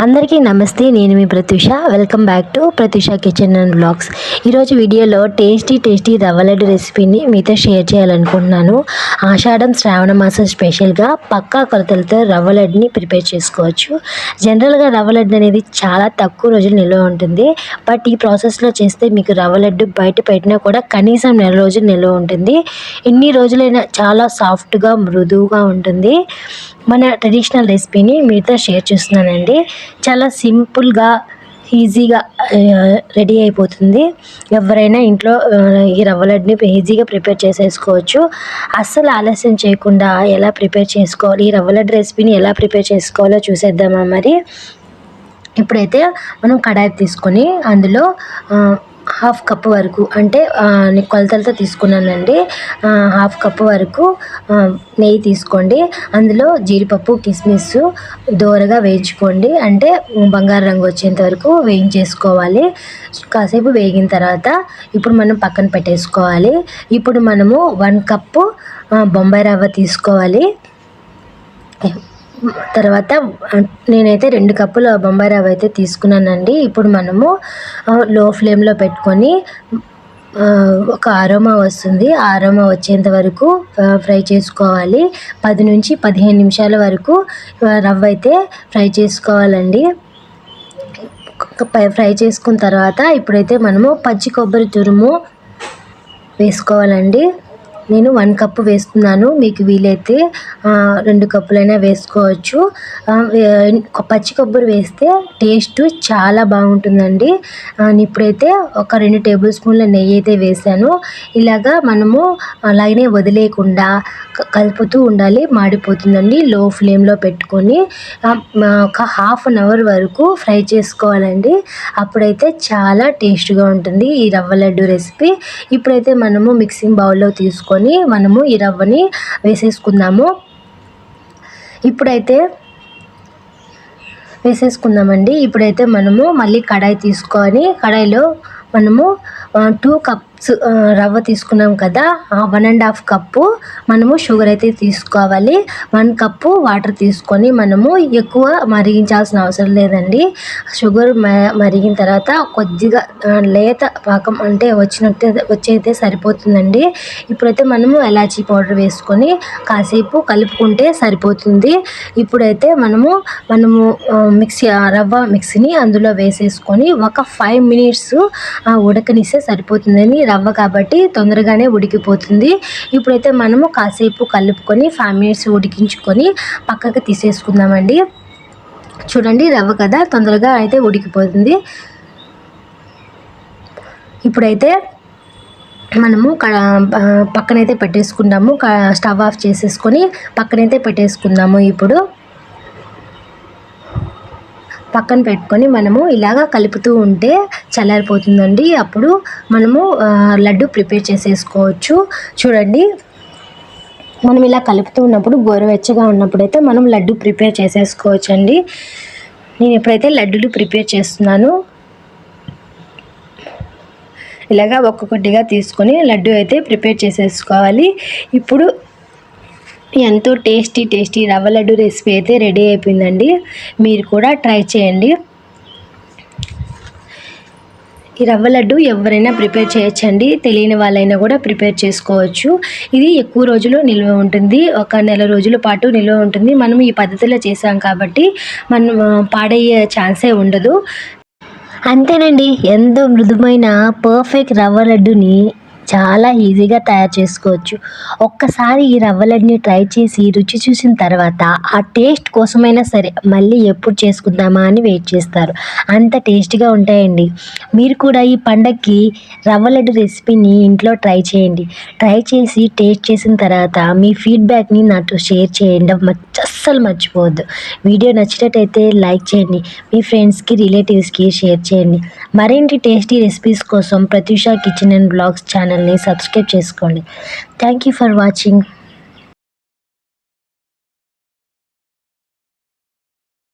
అందరికీ నమస్తే. నేను మీ Pratyusha. Welcome back to Pratyusha kitchen and blogs. ఈరోజు వీడియోలో టేస్టీ రవ్వ లడ్డు రెసిపీని మీతో షేర్ చేయాలనుకుంటున్నాను. ఆషాఢం శ్రావణ మాసం స్పెషల్గా పక్కా కొలతలతో రవ్వ లడ్డుని ప్రిపేర్ చేసుకోవచ్చు. జనరల్గా రవ్వ లడ్డు అనేది చాలా తక్కువ రోజులు నిల్వ ఉంటుంది. బట్ ఈ ప్రాసెస్లో చేస్తే మీకు రవ్వ లడ్డు బయట పెట్టినా కూడా కనీసం నెల రోజులు నిల్వ ఉంటుంది. ఎన్ని రోజులైనా చాలా సాఫ్ట్గా మృదువుగా ఉంటుంది. మన ట్రెడిషనల్ రెసిపీని మీతో షేర్ చేస్తున్నానండి. చాలా సింపుల్గా ఈజీగా రెడీ అయిపోతుంది. ఎవరైనా ఇంట్లో ఈ రవ్వ లడ్డుని ఈజీగా ప్రిపేర్ చేసేసుకోవచ్చు. అస్సలు ఆలస్యం చేయకుండా ఎలా ప్రిపేర్ చేసుకోవాలి, ఈ రవ్వ లడ్డు రెసిపీని ఎలా ప్రిపేర్ చేసుకోవాలో చూసేద్దామా. మరి ఇప్పుడైతే మనం కడాయి తీసుకొని అందులో హాఫ్ కప్ వరకు, అంటే కొలతలతో తీసుకున్నానండి, హాఫ్ కప్ వరకు నెయ్యి తీసుకోండి. అందులో జీడిపప్పు కిస్మిస్ దోరగా వేయించుకోండి, అంటే బంగారు రంగు వచ్చేంత వరకు వేయించేసుకోవాలి. కాసేపు వేగిన తర్వాత ఇప్పుడు మనం పక్కన పెట్టేసుకోవాలి. ఇప్పుడు మనము 1 కప్పు బొంబాయి రవ్వ తీసుకోవాలి. తర్వాత నేనైతే 2 కప్పుల బొంబాయి రవ్వ అయితే తీసుకున్నానండి. ఇప్పుడు మనము లో ఫ్లేమ్లో పెట్టుకొని ఒక అరోమా వస్తుంది, ఆ అరోమా వచ్చేంత వరకు ఫ్రై చేసుకోవాలి. 10 నుంచి 15 నిమిషాల వరకు రవ్వ అయితే ఫ్రై చేసుకోవాలండి. ఫ్రై చేసుకున్న తర్వాత ఇప్పుడైతే మనము పచ్చి కొబ్బరి తురుము వేసుకోవాలండి. నేను 1 కప్పు వేస్తున్నాను, మీకు వీలైతే 2 కప్పులైనా వేసుకోవచ్చు. పచ్చి కొబ్బరి వేస్తే టేస్ట్ చాలా బాగుంటుందండి. ఇప్పుడైతే ఒక 2 టేబుల్ స్పూన్ల నెయ్యి అయితే వేసాను. ఇలాగా మనము అలాగనే వదిలేయకుండా కలుపుతూ ఉండాలి, మాడిపోతుందండి. లో ఫ్లేమ్లో పెట్టుకొని ఒక హాఫ్ అన్ అవర్ వరకు ఫ్రై చేసుకోవాలండి. అప్పుడైతే చాలా టేస్ట్గా ఉంటుంది ఈ రవ్వ లడ్డు రెసిపీ. ఇప్పుడైతే మనము మిక్సింగ్ బౌల్లో తీసుకొని మనము ఈ రవ్వని వేసేసుకుందాము. వేసేసుకుందామండి. ఇప్పుడైతే మనము మళ్ళీ కడాయి తీసుకొని కడాయిలో మనము 2 కప్స్ రవ్వ తీసుకున్నాం కదా, 1.5 కప్పు మనము షుగర్ అయితే తీసుకోవాలి. 1 కప్పు వాటర్ తీసుకొని మనము ఎక్కువ మరిగించాల్సిన అవసరం లేదండి. షుగర్ మరిగిన తర్వాత కొద్దిగా లేత పాకం అంటే వచ్చైతే సరిపోతుందండి. ఇప్పుడైతే మనము ఎలాచీ పౌడర్ వేసుకొని కాసేపు కలుపుకుంటే సరిపోతుంది. ఇప్పుడైతే మనము రవ్వ మిక్సీని అందులో వేసేసుకొని ఒక 5 మినిట్స్ ఉడకనిస్తే సరిపోతుందని, రవ్వ కాబట్టి తొందరగానే ఉడికిపోతుంది. ఇప్పుడైతే మనము కాసేపు కలుపుకొని 5 మినిట్స్ ఉడికించుకొని పక్కకు తీసేసుకుందామండి. చూడండి, రవ్వ కదా తొందరగా అయితే ఉడికిపోతుంది. ఇప్పుడైతే మనము పక్కనైతే పెట్టేసుకుందాము. స్టవ్ ఆఫ్ చేసేసుకొని పక్కనైతే పెట్టేసుకుందాము. ఇప్పుడు పక్కన పెట్టుకొని మనము ఇలాగా కలుపుతూ ఉంటే చల్లారిపోతుందండి. అప్పుడు మనము లడ్డు ప్రిపేర్ చేసేసుకోవచ్చు. చూడండి, మనం ఇలా కలుపుతూ ఉన్నప్పుడు గోరువెచ్చగా ఉన్నప్పుడైతే మనం లడ్డు ప్రిపేర్ చేసేసుకోవచ్చు అండి. నేను ఎప్పుడైతే లడ్డూలు ప్రిపేర్ చేస్తున్నాను, ఇలాగా ఒక్కొక్కటిగా తీసుకొని లడ్డు అయితే ప్రిపేర్ చేసేసుకోవాలి. ఇప్పుడు ఎంతో టేస్టీ రవ్వ లడ్డు రెసిపీ అయితే రెడీ అయిపోయిందండి. మీరు కూడా ట్రై చేయండి. ఈ రవ్వ లడ్డు ఎవరైనా ప్రిపేర్ చేయొచ్చండి, తెలియని వాళ్ళైనా కూడా ప్రిపేర్ చేసుకోవచ్చు. ఇది ఎక్కువ రోజులు నిల్వ ఉంటుంది, ఒక నెల రోజుల పాటు నిల్వ ఉంటుంది. మనం ఈ పద్ధతిలో చేసాం కాబట్టి మనం పాడయ్యే ఛాన్సే ఉండదు. అంతేనండి, ఎంతో మృదువైన పర్ఫెక్ట్ రవ్వ లడ్డుని చాలా ఈజీగా తయారు చేసుకోవచ్చు. ఒక్కసారి ఈ రవ్వ లడ్డుని ట్రై చేసి రుచి చూసిన తర్వాత ఆ టేస్ట్ కోసమైనా సరే మళ్ళీ ఎప్పుడు చేసుకుందామా అని వెయిట్ చేస్తారు. అంత టేస్టీగా ఉంటాయండి. మీరు కూడా ఈ పండగకి రవ్వ లడ్డు రెసిపీని ఇంట్లో ట్రై చేయండి. ట్రై చేసి టేస్ట్ చేసిన తర్వాత మీ ఫీడ్బ్యాక్ని నాతో షేర్ చేయండి, అస్సలు మర్చిపోవద్దు. వీడియో నచ్చినట్టయితే లైక్ చేయండి, మీ ఫ్రెండ్స్కి రిలేటివ్స్కి షేర్ చేయండి. మరిన్ని టేస్టీ రెసిపీస్ కోసం ప్రత్యూష కిచెన్ అండ్ బ్లాగ్స్ ఛానల్ని సబ్స్క్రైబ్ చేసుకోండి. Thank you for watching.